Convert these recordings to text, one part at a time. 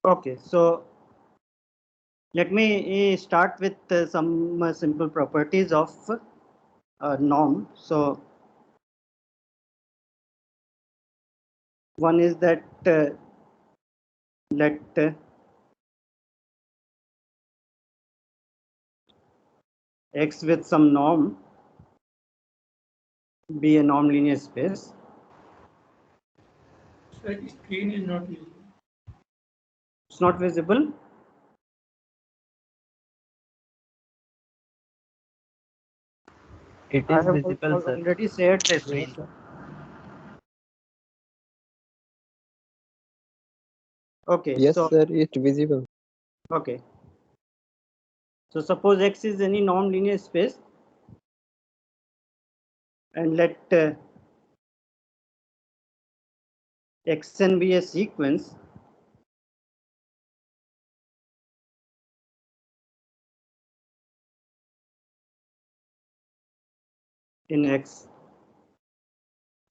Okay, so let me start with some simple properties of norm. So one is that let X with some norm be a norm linear space. Sir, screen is not visible. It's not visible. It I is have visible, sir. already shared the screen. Okay, Yes, so sir, it's visible. okay. So suppose X is any norm linear space, and let Xn be a sequence in X,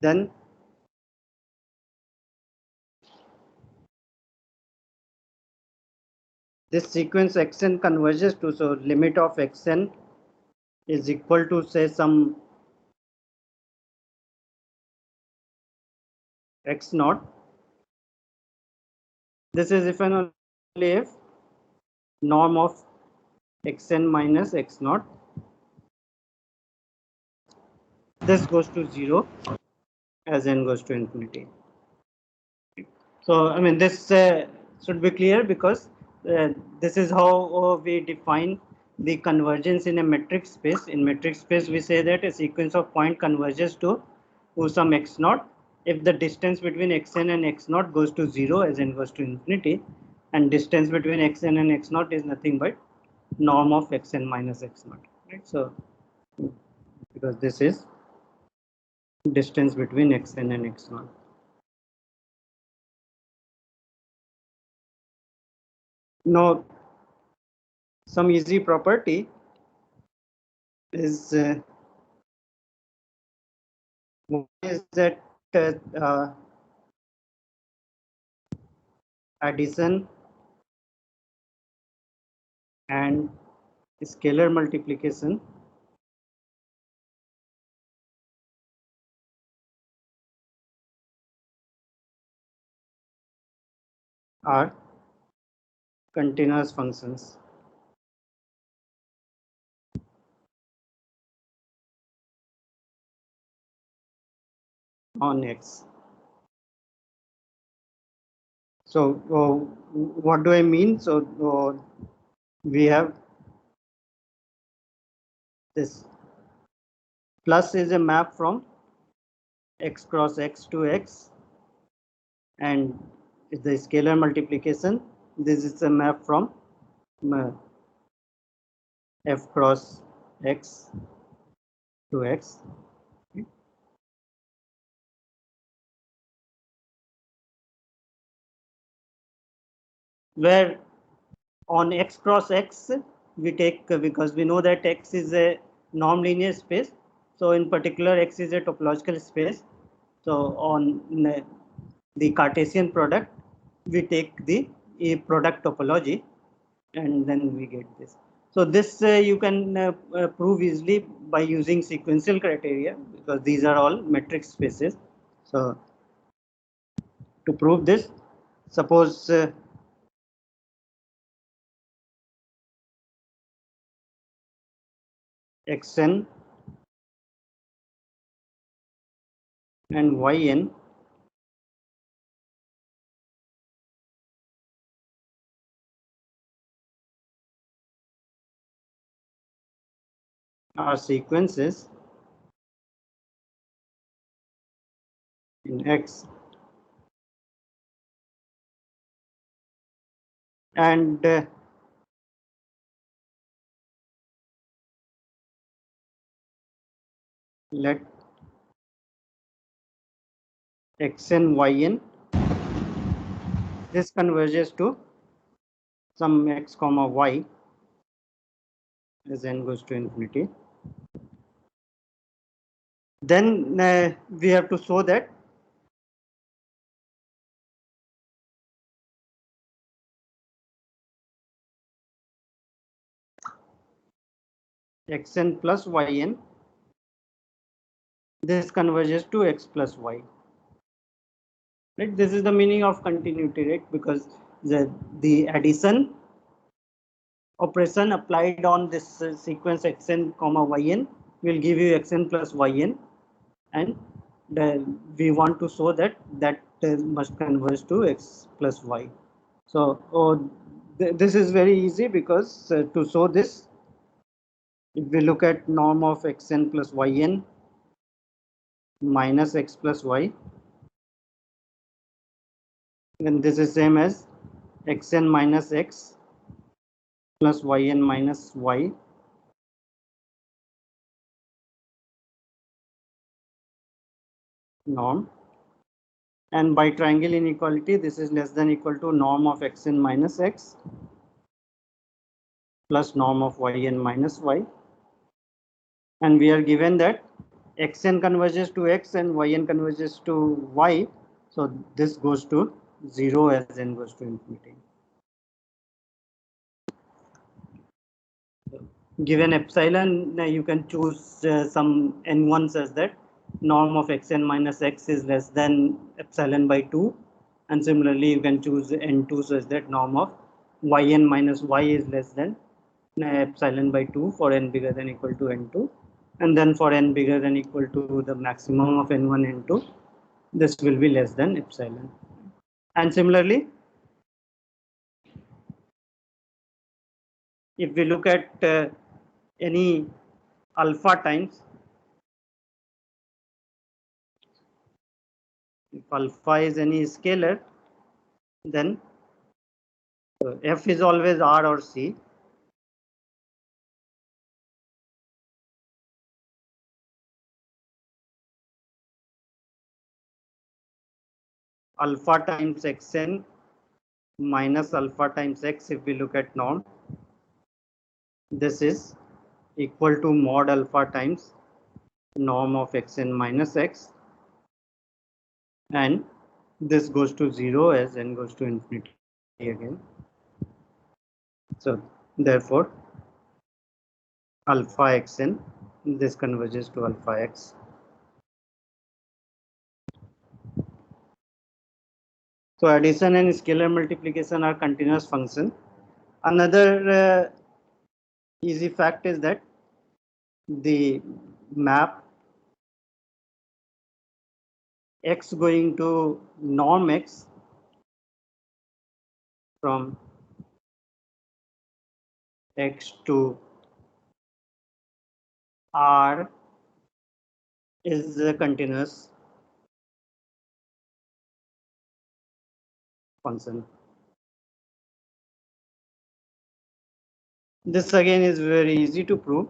then this sequence Xn converges to, so limit of Xn is equal to, say, some X naught. This is if and only if norm of Xn minus X naught, this goes to 0 as n goes to infinity. So I mean, this should be clear, because this is how we define the convergence in a metric space. In metric space, we say that a sequence of point converges to some x naught if the distance between xn and x naught goes to 0 as n goes to infinity, and distance between xn and x naught is nothing but norm of xn minus x naught. Right? So because this is distance between xn and x naught. Now, some easy property is one is that addition and scalar multiplication are continuous functions. On X. So what do I mean? So we have this plus is a map from x cross x to x, and the scalar multiplication, this is a map from f cross x to x. Where on x cross x we take, because we know that X is a norm linear space, so in particular X is a topological space. So on the Cartesian product we take the product topology, and then we get this. So this you can prove easily by using sequential criteria, because these are all metric spaces. So to prove this, suppose xn and yn are sequences in X, and let xn yn, this converges to some x comma y as n goes to infinity. Then we have to show that xn plus yn. This converges to x plus y. Right? This is the meaning of continuity, right? Because the addition operation applied on this sequence xn comma yn will give you xn plus yn, and we want to show that must converge to x plus y. So this is very easy, because to show this, if we look at norm of xn plus yn minus x plus y, then this is same as xn minus x plus yn minus y norm, and by triangle inequality this is less than equal to norm of xn minus x plus norm of yn minus y, and we are given that xn converges to x and yn converges to y, so this goes to 0 as n goes to infinity. Given epsilon, you can choose some n1 such that norm of xn minus x is less than epsilon by 2, and similarly you can choose n2 such that norm of yn minus y is less than epsilon by 2 for n bigger than equal to n2, and then for n bigger than equal to the maximum of n1 n2, this will be less than epsilon. And similarly, if we look at any alpha times, if alpha is any scalar, then f is always r or c. Alpha times xn minus alpha times x, if we look at norm, this is equal to mod alpha times norm of xn minus x, and this goes to 0 as n goes to infinity again. So therefore alpha xn, this converges to alpha x. So addition and scalar multiplication are continuous function. Another easy fact is that the map x going to norm x from x to r is a continuous function. This again is very easy to prove.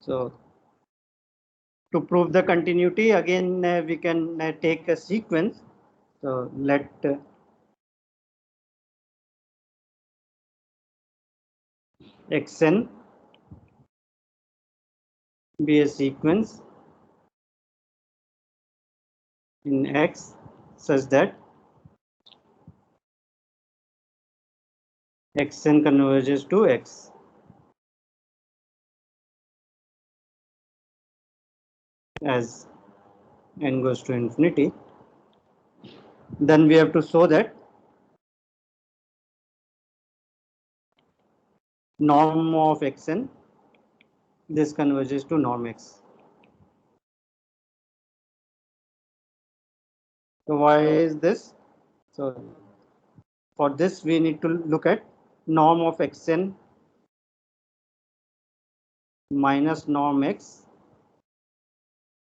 So to prove the continuity, again we can take a sequence. So let xn be a sequence in x such that xn converges to x. As n goes to infinity, then we have to show that norm of xn, this converges to norm x. So why is this? So for this we need to look at norm of xn minus norm x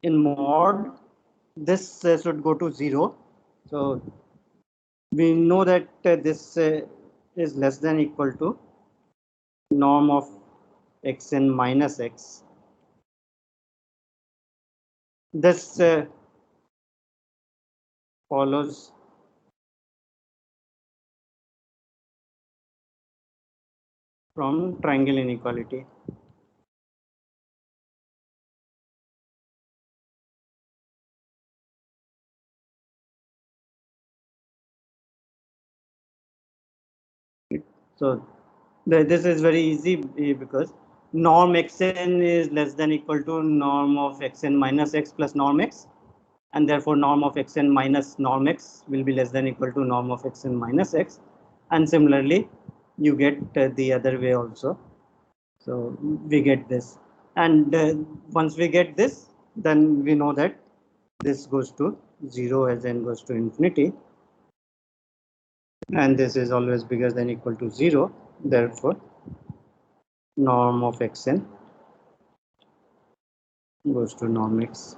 in mod. This should go to 0. So we know that this is less than equal to norm of xn minus x. This follows from triangle inequality. So this is very easy because norm xn is less than equal to norm of xn minus x plus norm x, and therefore norm of xn minus norm x will be less than equal to norm of xn minus x, and similarly you get the other way also. So we get this, and once we get this, then we know that this goes to 0 as n goes to infinity, and this is always bigger than equal to 0. Therefore norm of xn goes to norm x.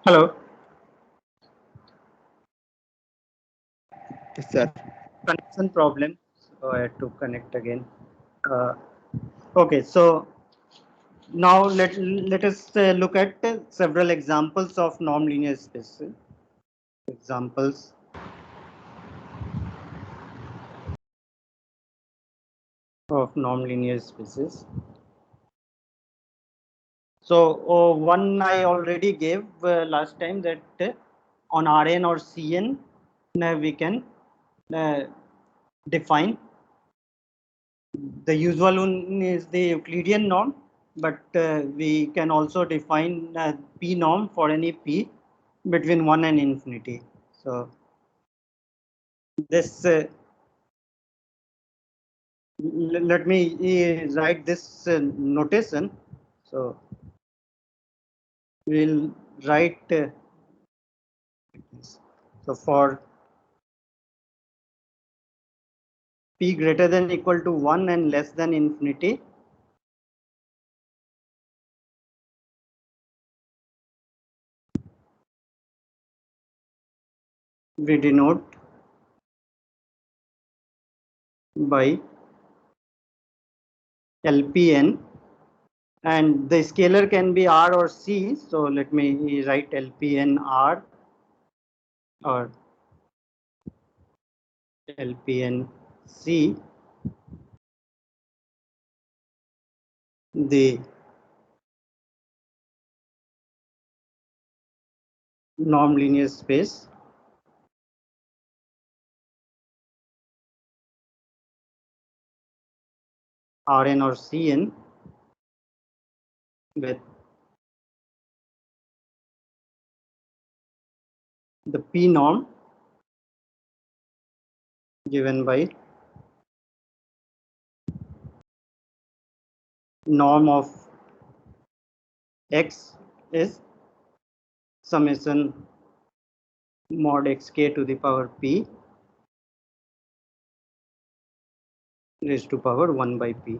Hello. Yes, sir. Connection problem. So I had to connect again. Uh, okay, so now let us look at several examples of norm linear spaces. examples. Of non-linear spaces. So one I already gave last time, that on Rn or Cn we can define. The usual one is the Euclidean norm, but we can also define P norm for any P between 1 and infinity. So this let me write this notation. So we'll write so for P greater than equal to 1 and less than infinity, we denote by LPN, and the scalar can be R or C. So let me write LPN R or LPN C. The norm linear space Rn or Cn with the P norm given by norm of X is summation mod xk to the power P raised to power 1 by P.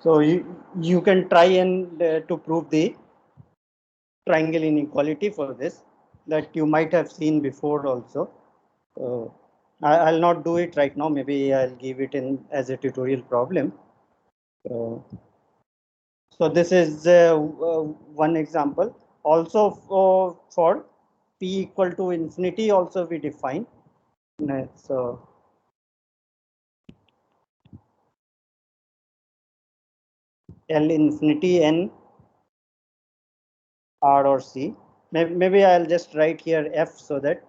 So you can try and to prove the triangle inequality for this, that you might have seen before also. I'll not do it right now. Maybe I'll give it in as a tutorial problem. So this is one example. Also for P equal to infinity also we define. So L infinity N R or C. Maybe I'll just write here F so that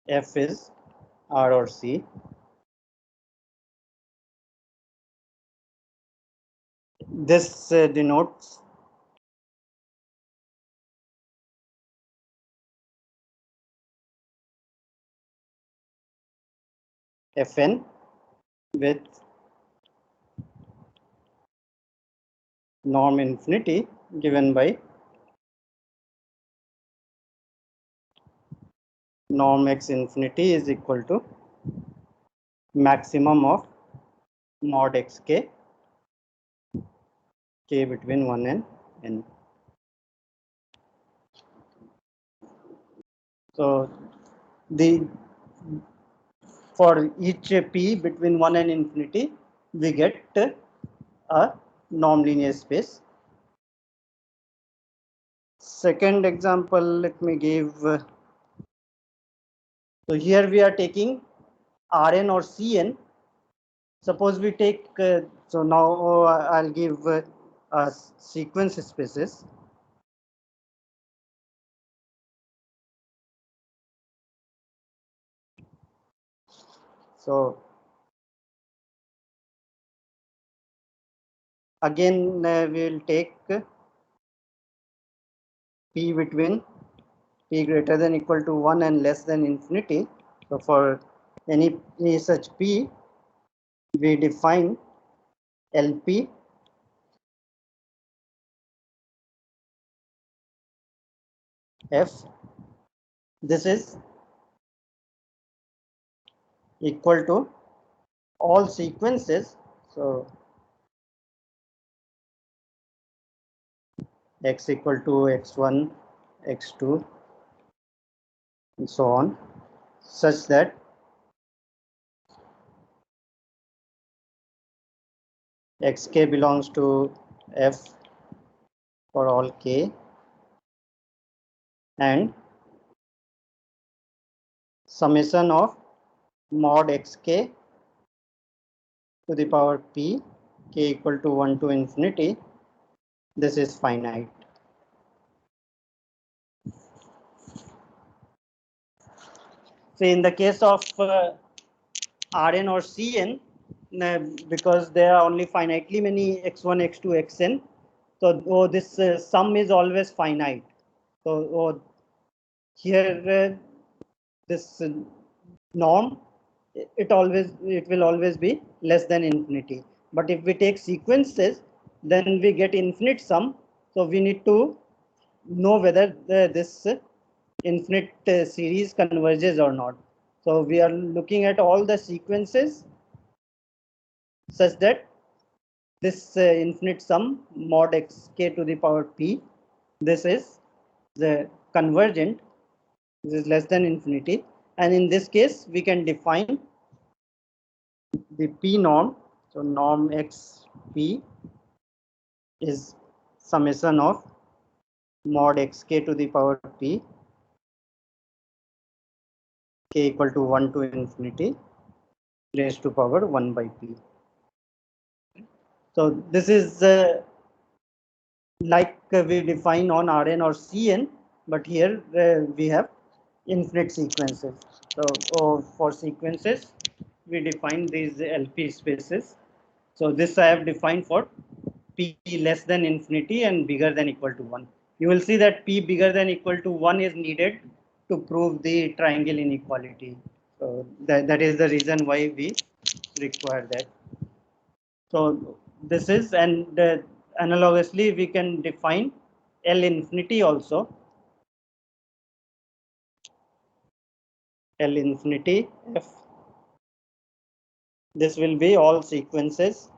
F is R or C. This denotes Fn with norm infinity given by norm x infinity is equal to maximum of mod xk, k between 1 and n. So the for each p between 1 and infinity, we get a norm linear space. Second example, let me give. So here we are taking Rn or Cn. Suppose we take, so now I'll give sequence spaces. So again we'll take P between P greater than equal to 1 and less than infinity. So for any such P, we define LP F. This is equal to all sequences. So x equal to x1, x2, and so on, such that xk belongs to f for all k, and summation of mod xk to the power p, k equal to 1 to infinity, this is finite. So in the case of Rn or Cn, because there are only finitely many x1, x2, xn, so this sum is always finite. So here this norm, it will always be less than infinity. But if we take sequences, then we get infinite sum. So we need to know whether this infinite series converges or not. So we are looking at all the sequences such that this infinite sum mod xk to the power p, this is the convergent, this is less than infinity, and in this case we can define the p norm. So norm x p is summation of mod xk to the power p, k equal to 1 to infinity raised to power 1 by p. So this is like we define on Rn or Cn, but here we have infinite sequences. So for sequences, we define these LP spaces. So this I have defined for p less than infinity and bigger than equal to 1. You will see that p bigger than equal to 1 is needed to prove the triangle inequality. So that is the reason why we require that. So this is, and analogously we can define L infinity also. L infinity f. This will be all sequences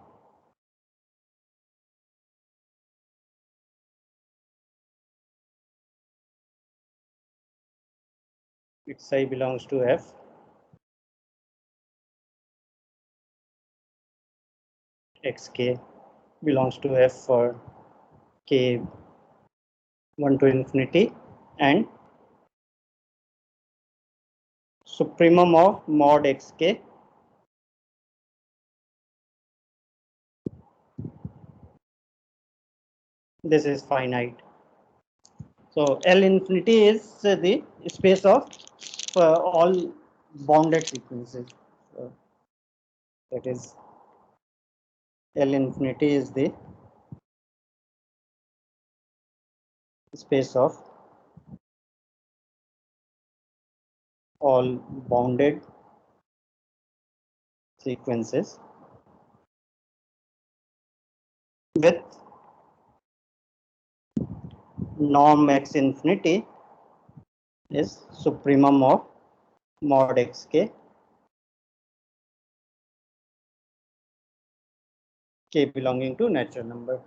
xi belongs to f. Xk belongs to f for k 1 to infinity, and supremum of mod xk, this is finite. So L infinity is the space of all bounded sequences. So that is, L infinity is the space of all bounded sequences with norm x infinity is supremum of mod xk, k belonging to natural number.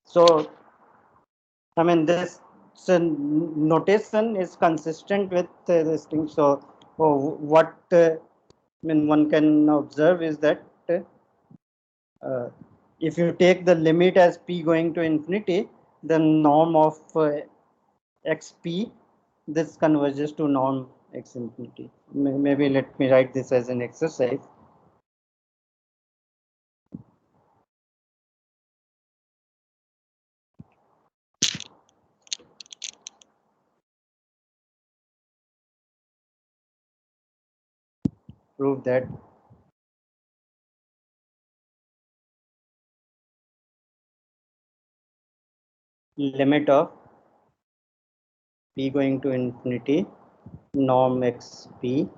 So I mean, this notation is consistent with this thing. So what I mean, one can observe is that if you take the limit as p going to infinity, the norm of xp, this converges to norm x infinity. Maybe let me write this as an exercise. Prove that limit of p going to infinity, norm xp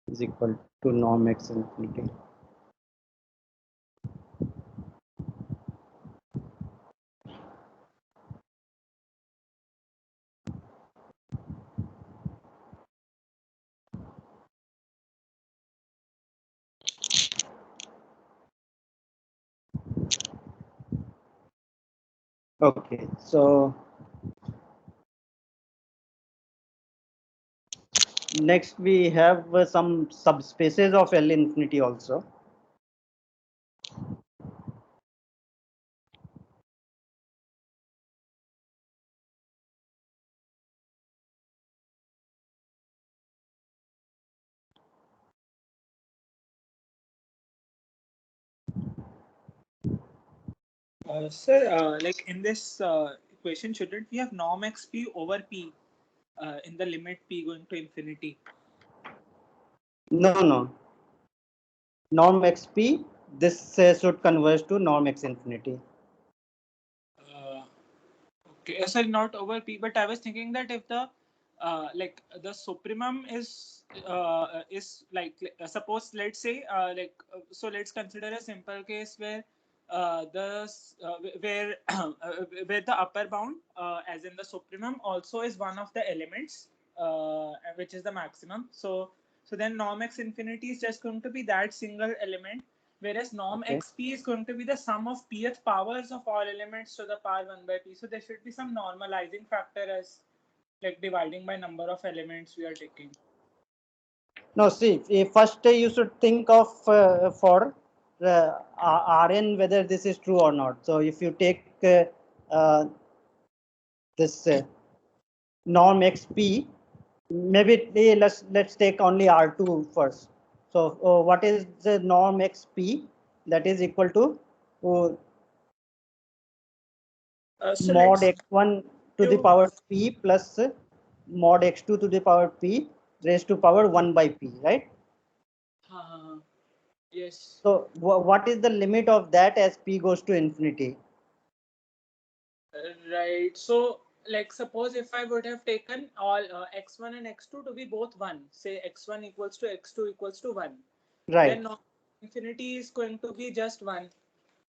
is equal to norm x infinity. Okay, so Next, we have some subspaces of L infinity also. Sir, like in this equation, shouldn't we have norm xp over p in the limit p going to infinity? No, no. Norm xp, this should converge to norm x infinity. Uh, okay, sorry, not over p, but I was thinking that if the like the supremum is like suppose let's say so let's consider a simple case where where where the upper bound as in the supremum also is one of the elements which is the maximum. So then norm x infinity is just going to be that single element, whereas norm Okay. xp is going to be the sum of pth powers of all elements to the power 1 by p. So there should be some normalizing factor as like dividing by number of elements we are taking. No, see, first you should think of for Rn whether this is true or not. So if you take this norm xp, maybe let's take only R2 first. So what is the norm xp? That is equal to uh, So mod let's x1 to the you power p plus mod x2 to the power p raised to power 1 by p, right? yes. So what is the limit of that as p goes to infinity? Right. So, like, suppose if I would have taken all x1 and x2 to be both 1, say x1 equals to x2 equals to 1, Right, then norm infinity is going to be just 1.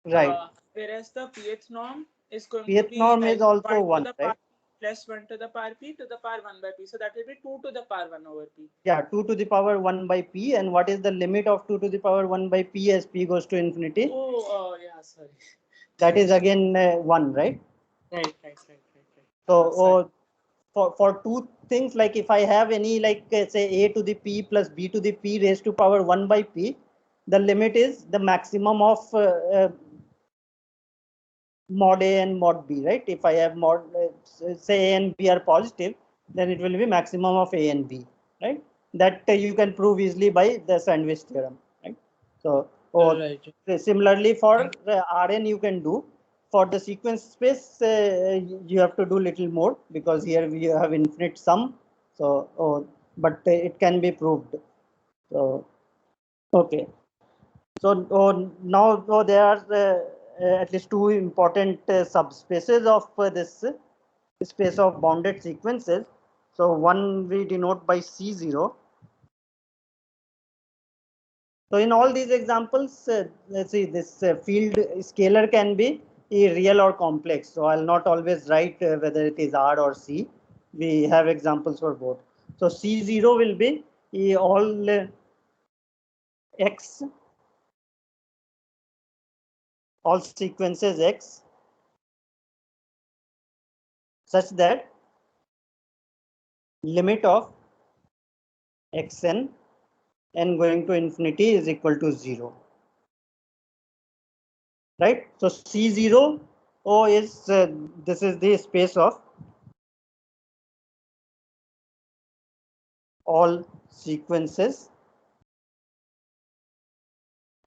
right. Whereas the pth norm is going to Pth be norm is like also 1 to 1, the right? power plus 1 to the power p to the power 1 by p. So that will be 2 to the power 1 over p. Yeah, 2 to the power 1 by p. And what is the limit of 2 to the power 1 by p as p goes to infinity? Oh, yeah, sorry. That is again 1, right? Right. So Sorry. for two things, like if I have any like say a to the p plus b to the p raised to power 1 by p, the limit is the maximum of mod a and mod b, right? If I have mod say a and b are positive, then it will be maximum of a and b, right? That you can prove easily by the sandwich theorem, right? So Right. similarly for Rn you can do. For the sequence space, you have to do little more because here we have infinite sum. So, but it can be proved. So, okay. So now there are at least two important subspaces of this space of bounded sequences. So one we denote by C0. So in all these examples, let's see, this field scalar can be real or complex. So I'll not always write whether it is R or C. We have examples for both. So C0 will be all X, all sequences X, such that limit of xn n going to infinity is equal to 0. Right? So C0 O is this is the space of all sequences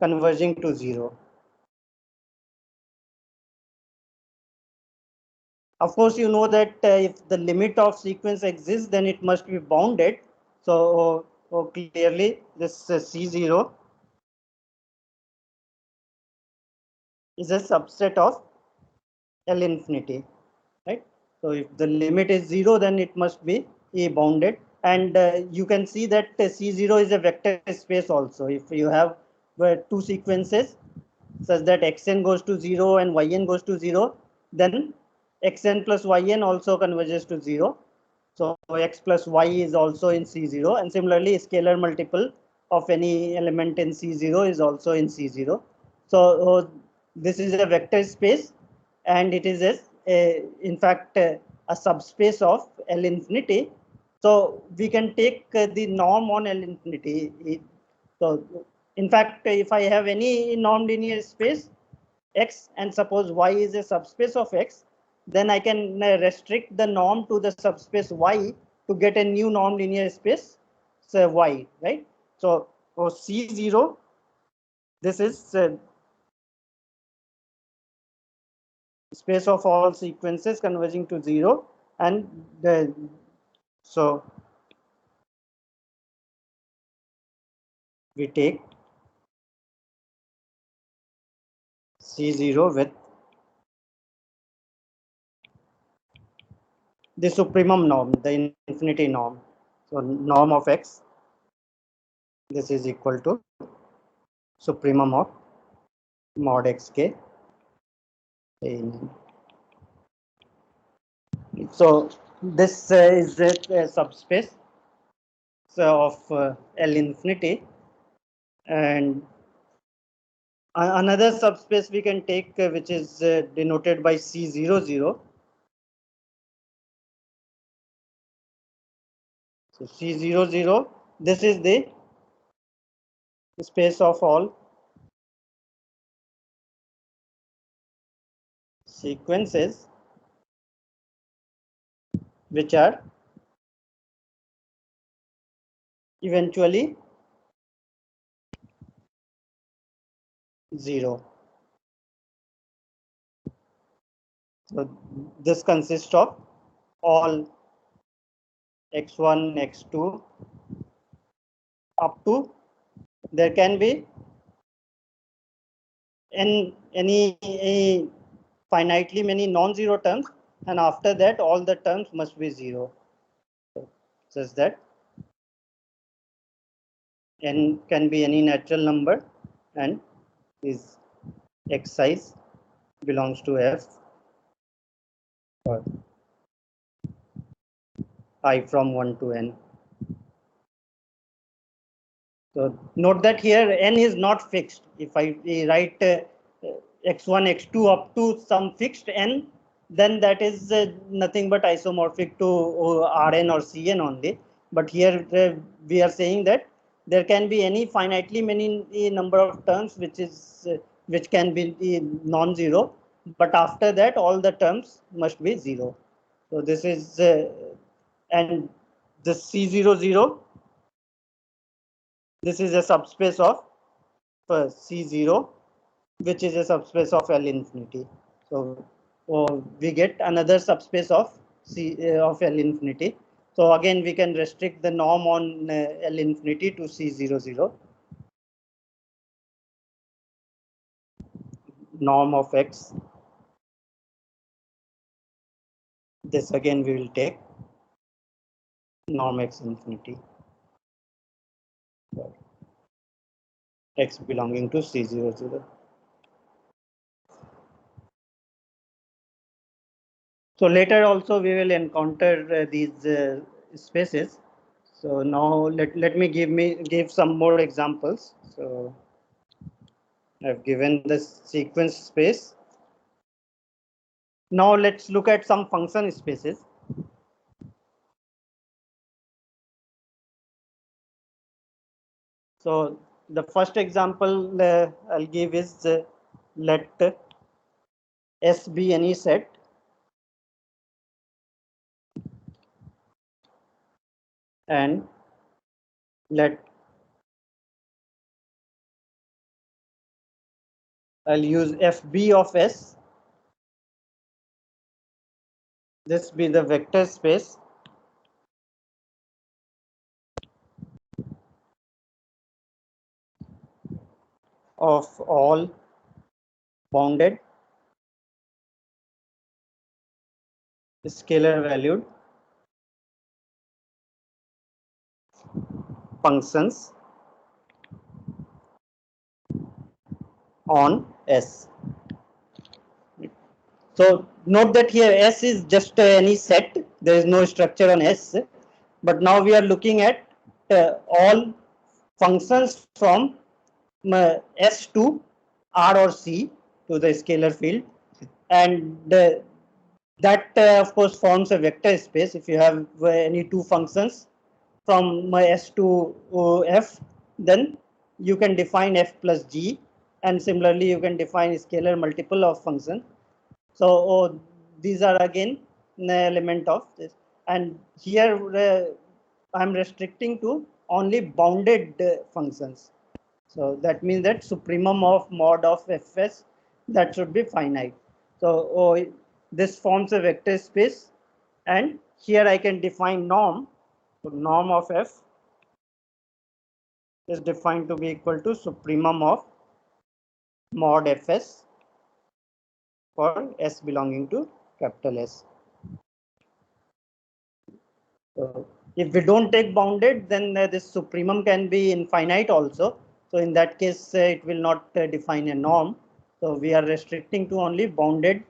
converging to 0. Of course, you know that if the limit of sequence exists, then it must be bounded. So clearly, this C0 is a subset of L infinity, right? So if the limit is 0, then it must be bounded. And you can see that C0 is a vector space also. If you have two sequences such that xn goes to 0 and yn goes to 0, then xn plus yn also converges to 0. So x plus y is also in C0, and similarly scalar multiple of any element in C0 is also in C0. So this is a vector space, and it is in fact a subspace of L infinity. So we can take the norm on L infinity. So in fact, if I have any non-linear space X and suppose Y is a subspace of X, then I can restrict the norm to the subspace Y to get a new non-linear space, so Y, right? So for C0, this is space of all sequences converging to 0, and so we take C0 with the supremum norm, the infinity norm. So norm of X, this is equal to supremum of mod xk. So this is a subspace of L infinity, and another subspace we can take which is denoted by C00. So C00, this is the space of all sequences which are eventually 0. So this consists of all x1, x2 up to there can be any finitely many non-zero terms, and after that all the terms must be 0. Such that n can be any natural number and is x size belongs to F or I from 1 to n. So note that here n is not fixed. If I write x1, x2 up to some fixed n, then that is nothing but isomorphic to Rn or Cn only. But here we are saying that there can be any finitely many number of terms which can be non-zero, but after that all the terms must be 0. So this is and this C00, this is a subspace of C0, which is a subspace of L infinity. So we get another subspace of of L infinity. So again, we can restrict the norm on L infinity to C00. Norm of X. This again we will take norm X infinity. X belonging to C00. So later also we will encounter these spaces. So now let me give some more examples. So I've given the sequence space. Now let's look at some function spaces. So the first example I'll give is let S be any set and let I'll use FB of S. This be the vector space of all bounded scalar valued functions on S. So note that here S is just any set. There is no structure on S. But now we are looking at all functions from S to R or C to the scalar field, and That of course forms a vector space. If you have any two functions from S to F, then you can define F plus G, and similarly you can define a scalar multiple of function. So these are again an element of this, and here I'm restricting to only bounded functions. So that means that supremum of mod of Fs, that should be finite. So this forms a vector space, and here I can define norm. So norm of F is defined to be equal to supremum of mod Fs for S belonging to capital S. So if we don't take bounded, then this supremum can be infinite also. So in that case, it will not define a norm. So we are restricting to only bounded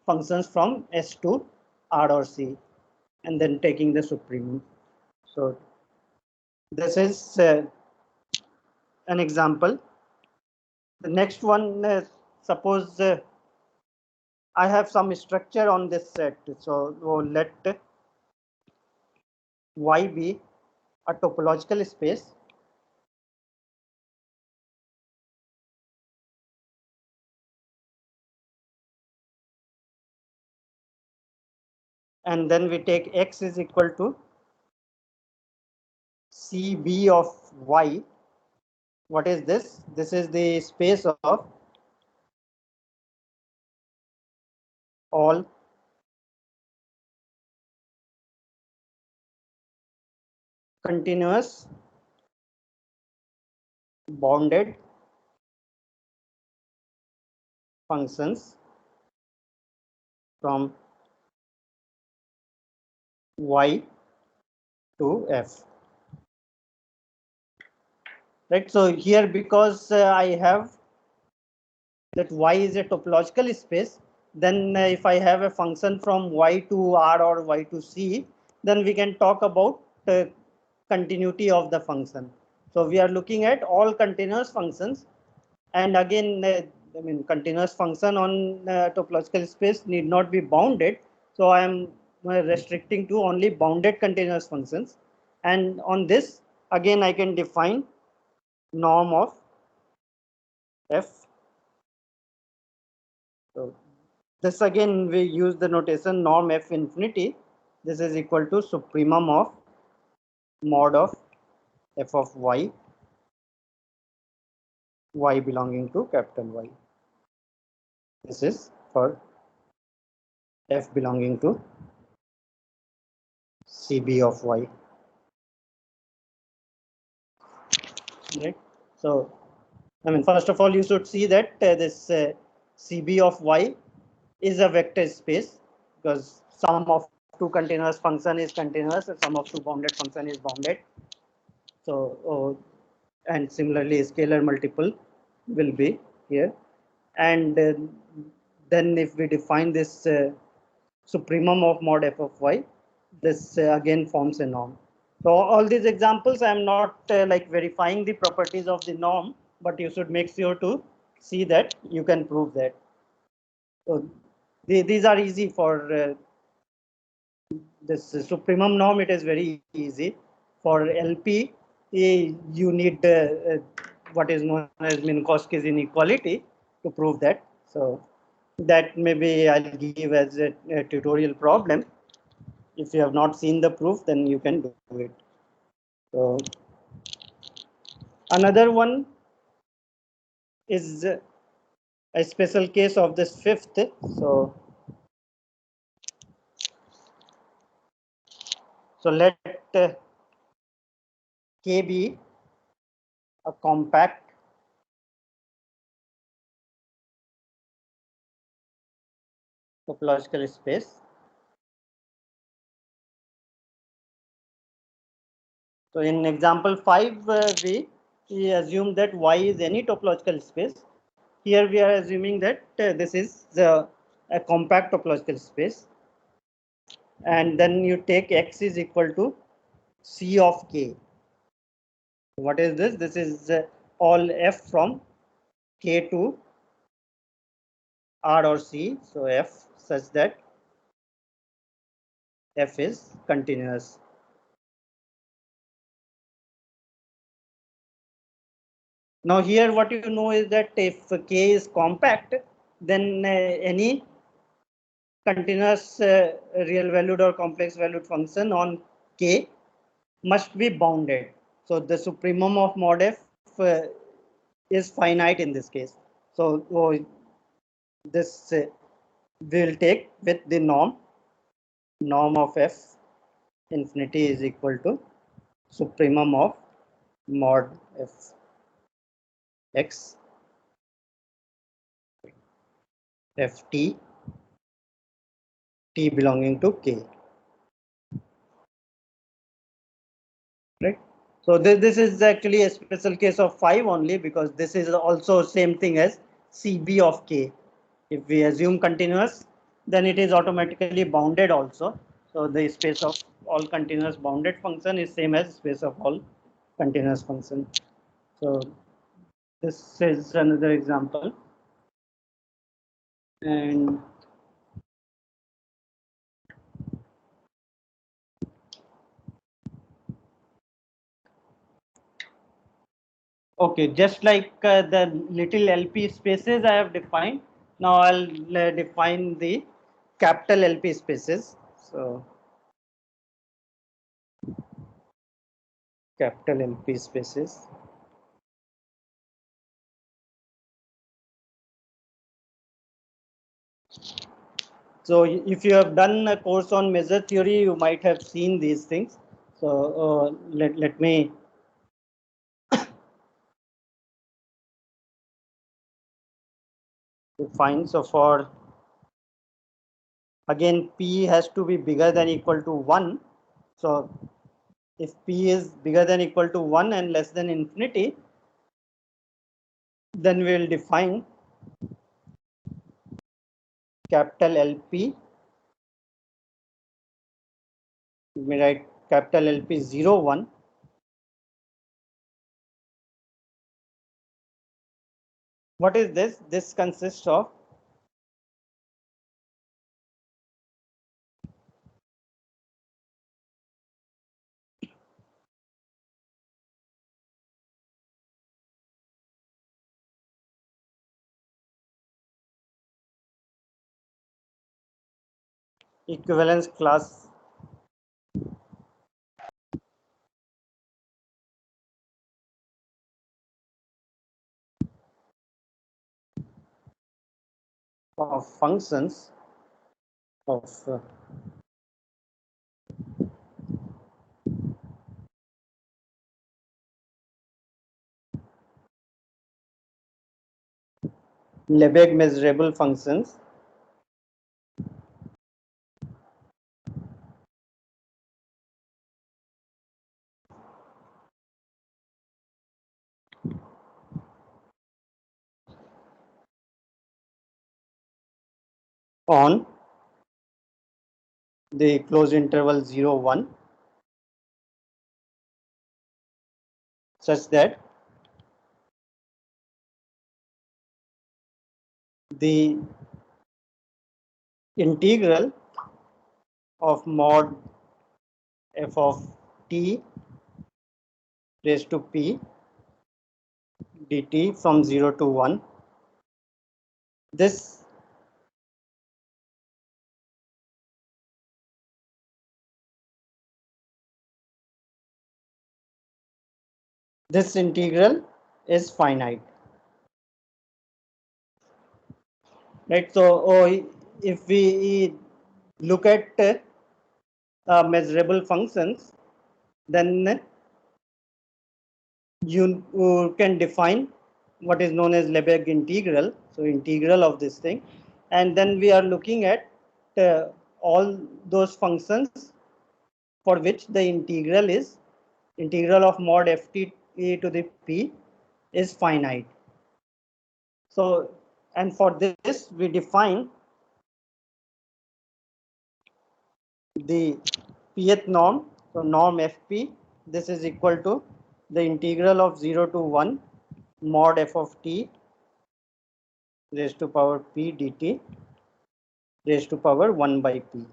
functions from S to R or C, and then taking the supremum. So this is an example. The next one, suppose I have some structure on this set. So let Y be a topological space. And then we take X is equal to CB of Y. What is this? This is the space of all continuous bounded functions from Y to F. Right. So here, because I have that Y is a topological space, then if I have a function from Y to R or Y to C, then we can talk about continuity of the function. So we are looking at all continuous functions, and again, I mean, continuous function on topological space need not be bounded. So I am restricting to only bounded continuous functions, and on this again I can define norm of F. So this again we use the notation norm F infinity. This is equal to supremum of mod of F of Y, Y belonging to capital Y. This is for F belonging to CB of Y. Right. So I mean, first of all, you should see that this CB of Y is a vector space, because sum of two continuous function is continuous and sum of two bounded function is bounded. So and similarly scalar multiple will be here, and then if we define this supremum of mod F of Y, this again forms a norm. So all these examples, I am not like verifying the properties of the norm, but you should make sure to see that you can prove that. So these are easy for this supremum norm. It is very easy. For LP, you need what is known as Minkowski's inequality to prove that. So that maybe I'll give as a tutorial problem. If you have not seen the proof, then you can do it. So another one is a special case of this fifth. So let K be a compact topological space. So in example 5, we assume that Y is any topological space. Here we are assuming that this is a compact topological space, and then you take X is equal to C of K. What is this? This is all F from K to R or C. So F such that f is continuous. Now here what you know is that if k is compact, then any continuous real valued or complex valued function on k must be bounded. So the supremum of mod f is finite in this case. So this we'll take with the norm of f infinity is equal to supremum of mod f x ft t belonging to k, right? So this is actually a special case of 5 only, because this is also same thing as cb of k. If we assume continuous, then it is automatically bounded also. So the space of all continuous bounded function is same as space of all continuous function. So this is another example. And okay, just like the little LP spaces I have defined, now I'll define the capital LP spaces. So capital LP spaces. So if you have done a course on measure theory, you might have seen these things. So let me define. So for again, p has to be bigger than equal to 1. So if p is bigger than equal to 1 and less than infinity, then we will define capital LP. We write capital LP 0, 1. What is this? This consists of equivalence class of functions of Lebesgue measurable functions on the closed interval 0, 1, such that the integral of mod f of t raised to p dt from 0 to 1, this this integral is finite, right? So if we look at measurable functions, then you can define what is known as Lebesgue integral, so integral of this thing, and then we are looking at all those functions for which the integral of mod ft e to the p is finite. So, and for this we define the pth norm. So norm fp, this is equal to the integral of 0 to 1 mod f of t raised to power p dt raised to power 1 by p.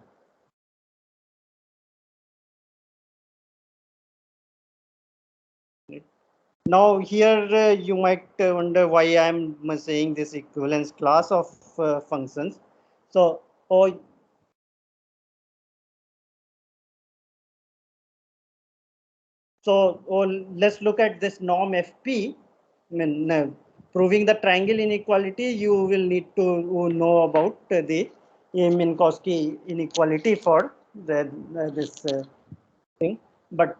Now here you might wonder why I am saying this equivalence class of functions. So, let's look at this norm FP. I mean, proving the triangle inequality, you will need to know about the Minkowski inequality for this thing. But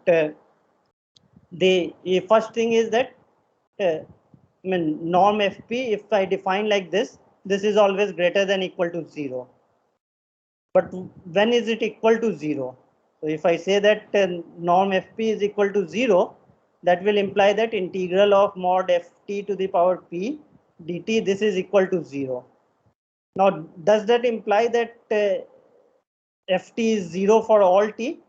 the first thing is that I mean, norm FP, if I define like this is always greater than equal to 0. But when is it equal to 0? So if I say that norm Fp is equal to 0, that will imply that integral of mod Ft to the power p dt, this is equal to 0. Now, does that imply that Ft is 0 for all t?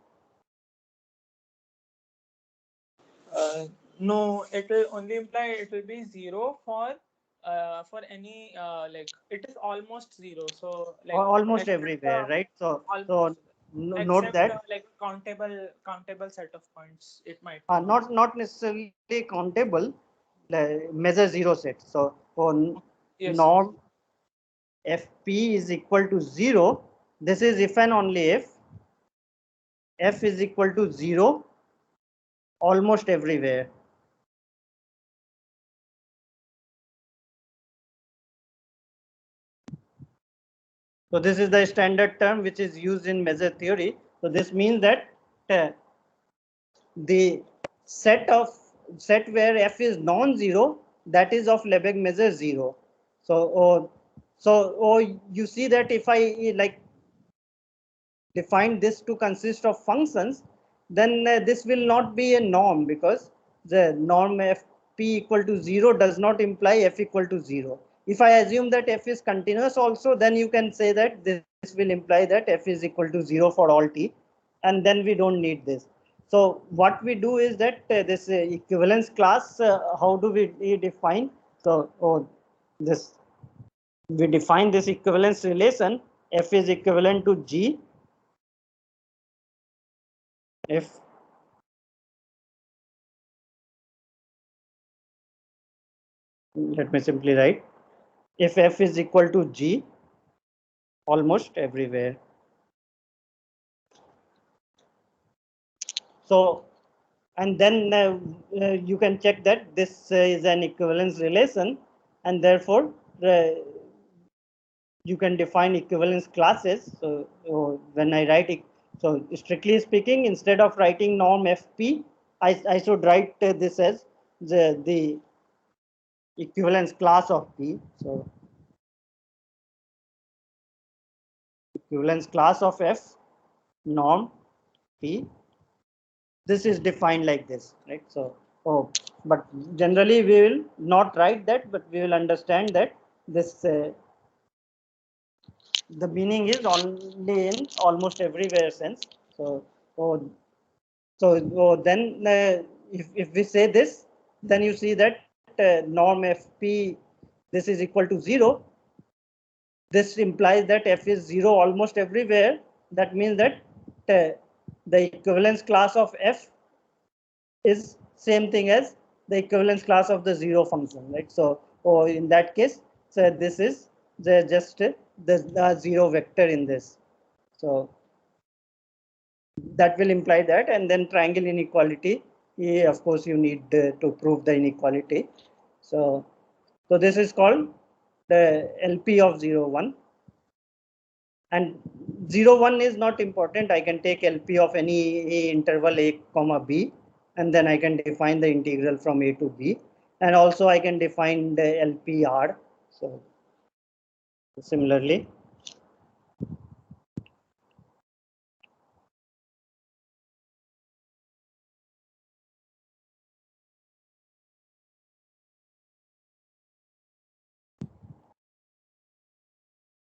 No, it will only imply it will be 0 for any like it is almost 0. So like Almost except everywhere, right? So almost note except that like countable set of points it might be. not necessarily countable, measure 0 set. So for Yes, yes. norm Fp is equal to 0, this is if and only if f is equal to 0 almost everywhere. So this is the standard term which is used in measure theory. So this means that uh, the set where f is non-zero, that is of Lebesgue measure 0. So you see that if I like define this to consist of functions, then this will not be a norm, because the norm f p equal to 0 does not imply f equal to 0. If I assume that f is continuous also, then you can say that this will imply that f is equal to 0 for all t, and then we don't need this. So what we do is that this equivalence class, how do we define? So this we define this equivalence relation. F is equivalent to G if let me simply write, if f is equal to G almost everywhere. So, and then you can check that this is an equivalence relation, and therefore you can define equivalence classes. So when I write it, so strictly speaking, instead of writing norm FP, I should write this as the equivalence class of P. So equivalence class of F norm P, this is defined like this, right? So but generally we will not write that, but we will understand that this the meaning is only in almost everywhere sense. So oh, then if we say this, then you see that norm Fp, this is equal to 0. This implies that f is 0 almost everywhere. That means that uh, the equivalence class of f is same thing as the equivalence class of the 0 function, right? So in that case, so this is just the 0 vector in this. So that will imply that, and then triangle inequality, of course you need to prove the inequality. So this is called the LP of 0 1, and 0 1 is not important. I can take LP of any interval a comma b, and then I can define the integral from a to b, and also I can define the LPR. So similarly,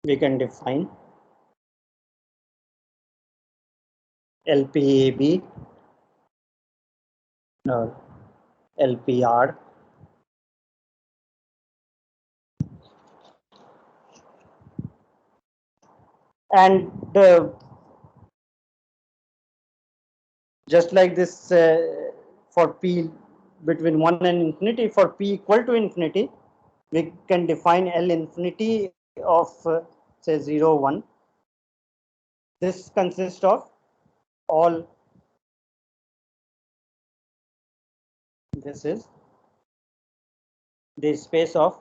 we can define LPAB or LPR. And just like this for P between 1 and infinity, for p equal to infinity, we can define L infinity of say 0, 1. This consists of all, this is the space of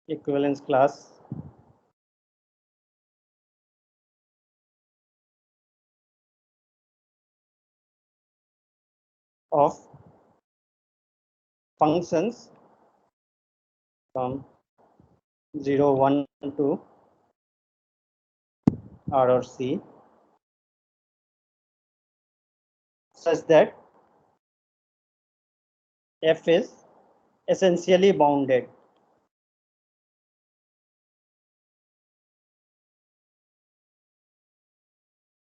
equivalence class of functions from 0, 1 to R or C, such that f is essentially bounded.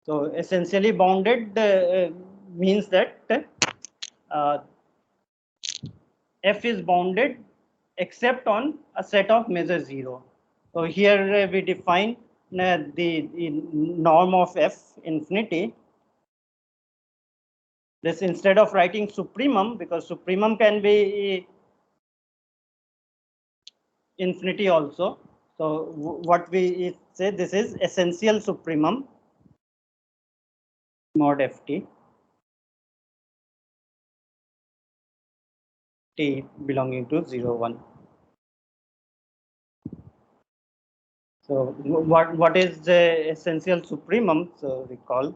So essentially bounded means that uh, f is bounded except on a set of measure 0. So here we define the norm of f infinity. This, instead of writing supremum, because supremum can be infinity also. So what we say, this is essential supremum mod ft, t belonging to 0, 1. So what is the essential supremum? So recall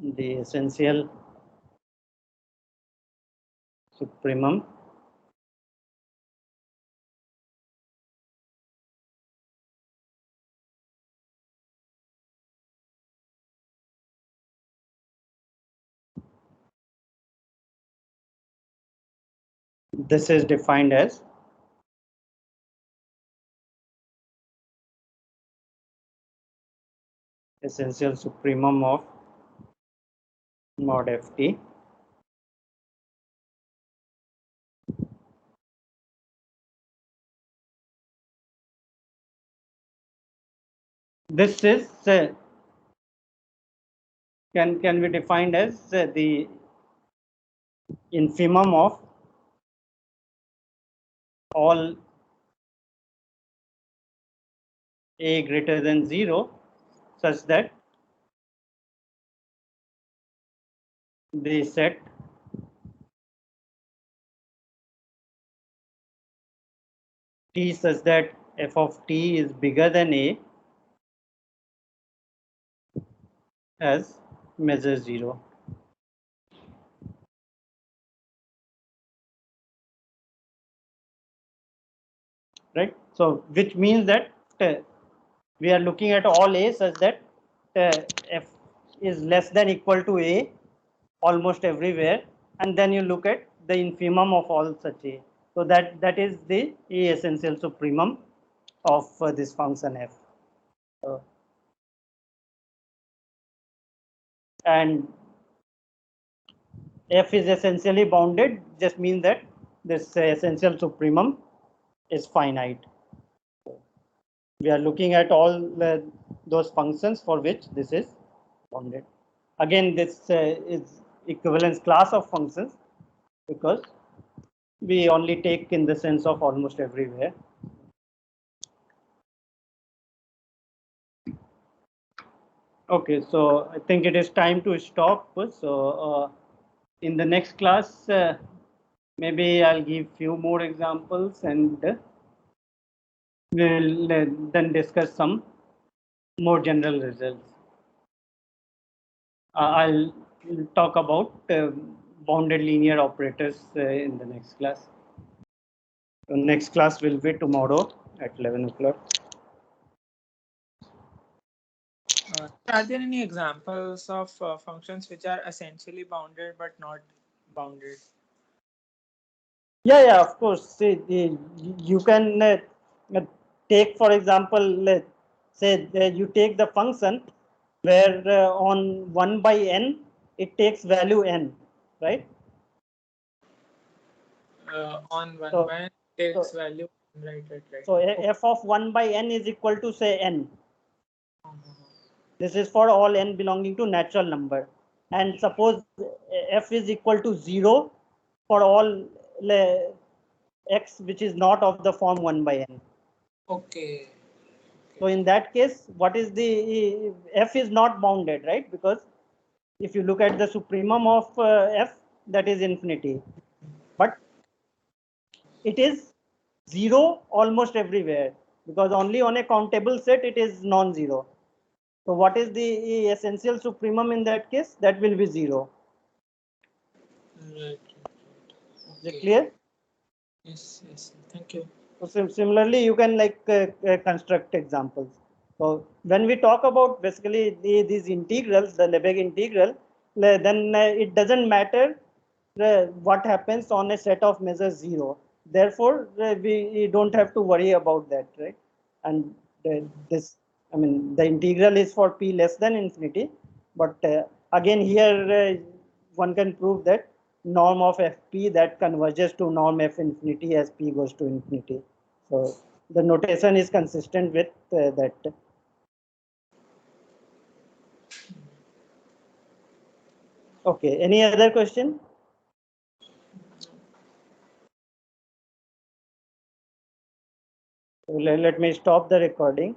the essential supremum this is defined as essential supremum of mod ft this is can be defined as the infimum of all a greater than 0, such that the set t such that f of t is bigger than a as measure 0. Right. So which means that we are looking at all a such that f is less than equal to a almost everywhere, and then you look at the infimum of all such a. So that is the a essential supremum of this function f. And f is essentially bounded just means that this essential supremum is finite. We are looking at all those functions for which this is bounded. Again, this is equivalence class of functions because we only take in the sense of almost everywhere. Okay, so I think it is time to stop. So in the next class, maybe I'll give few more examples and we'll then discuss some more general results. I'll talk about bounded linear operators in the next class. So next class will be tomorrow at 11 o'clock. Are there any examples of functions which are essentially bounded but not bounded? Yeah, of course. See, you can take, for example, say you take the function where on 1 by n it takes value n, right? On 1 So, by n takes so value. Right. So f of 1 by n is equal to say n. Uh-huh. This is for all n belonging to natural number. And suppose f is equal to 0 for all x which is not of the form 1 by n. Okay. So in that case, what is the f is not bounded, right? Because if you look at the supremum of f, that is infinity. But it is 0 almost everywhere, because only on a countable set it is non-zero. So what is the essential supremum in that case? That will be 0. Right. Is it Okay. clear? Yes. Thank you. So similarly, you can like construct examples. So when we talk about basically these integrals, the Lebesgue integral, then it doesn't matter what happens on a set of measures 0. Therefore, we don't have to worry about that, right? And this, I mean, the integral is for p less than infinity. But again, here one can prove that norm of fp that converges to norm f infinity as p goes to infinity. So the notation is consistent with that. Okay, any other question? So let me stop the recording.